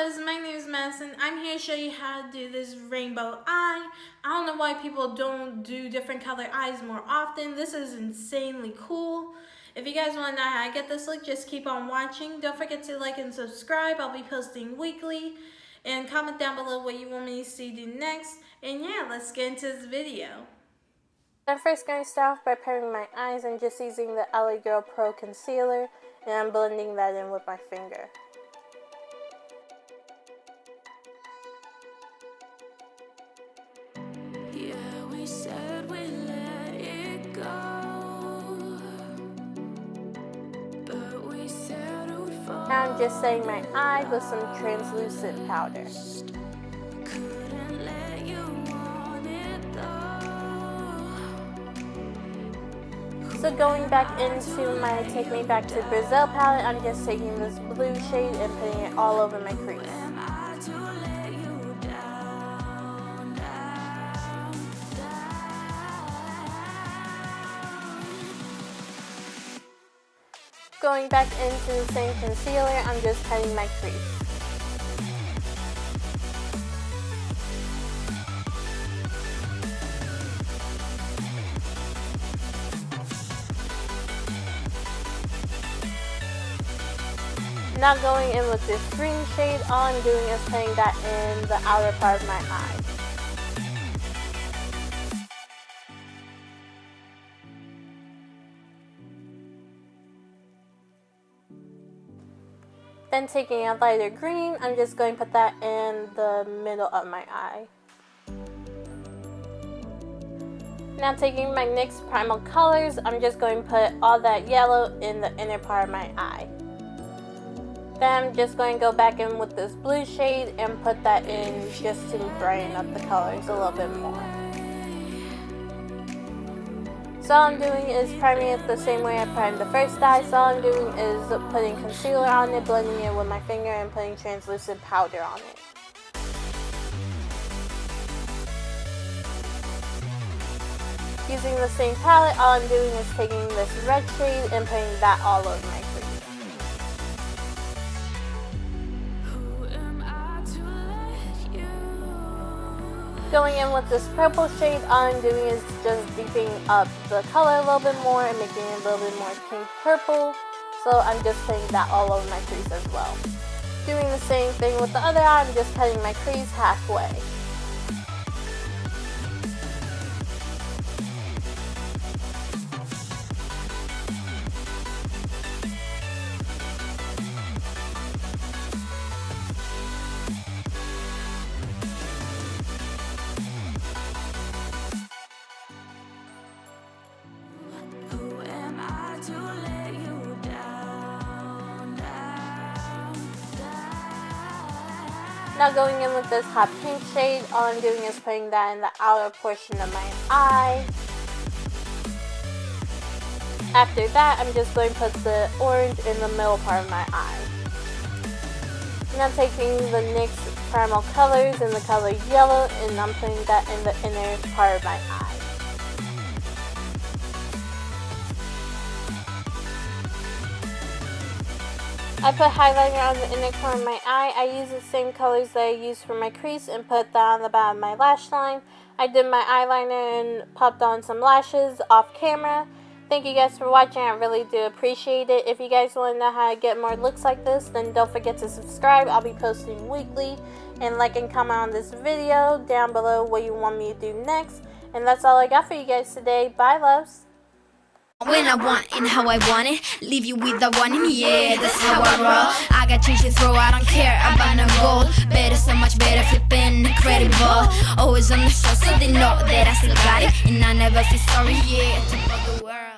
loves, my name is Madison. I'm here to show you how to do this rainbow eye. I don't know why people don't do different color eyes more often. This is insanely cool. If you guys want to know how I get this look, just keep on watching. Don't forget to like and subscribe. I'll be posting weekly. And comment down below what you want me to see do next. And yeah, let's get into this video. I'm first going to start off by preparing my eyes and just using the Girl Pro Concealer. And I'm blending that in with my finger. Now I'm just setting my eye with some translucent powder. So going back into my Take Me Back to Brazil palette, I'm just taking this blue shade and putting it all over my crease. Going back into the same concealer, I'm just cutting my crease. Now going in with this green shade, all I'm doing is putting that in the outer part of my eye. Then taking a lighter green, I'm just going to put that in the middle of my eye. Now taking my NYX Primal colors, I'm just going to put all that yellow in the inner part of my eye. Then I'm just going to go back in with this blue shade and put that in just to brighten up the colors a little bit more. So all I'm doing is priming it the same way I primed the first eye. So all I'm doing is putting concealer on it, blending it with my finger, and putting translucent powder on it. Using the same palette, all I'm doing is taking this red shade and putting that all over my crease. Going in with this purple shade, all I'm doing is just deepening up the color a little bit more and making it a little bit more pink purple. So I'm just putting that all over my crease as well. Doing the same thing with the other eye, I'm just cutting my crease halfway. Now going in with this hot pink shade, all I'm doing is putting that in the outer portion of my eye. After that, I'm just going to put the orange in the middle part of my eye. Now taking the NYX Primal colors in the color yellow, and I'm putting that in the inner part of my eye. I put highlighter on the inner corner of my eye. I use the same colors that I used for my crease and put that on the bottom of my lash line. I did my eyeliner and popped on some lashes off camera. Thank you guys for watching. I really do appreciate it. If you guys want to know how to get more looks like this, then don't forget to subscribe. I'll be posting weekly. And like and comment on this video down below what you want me to do next. And that's all I got for you guys today. Bye, loves. When I want and how I want it, leave you with the one in me, yeah, that's how I roll. I got change to throw, I don't care about no gold. Better, so much better, flipping incredible. Always on the show, so they know that I still got it. And I never feel sorry, yeah, to the world.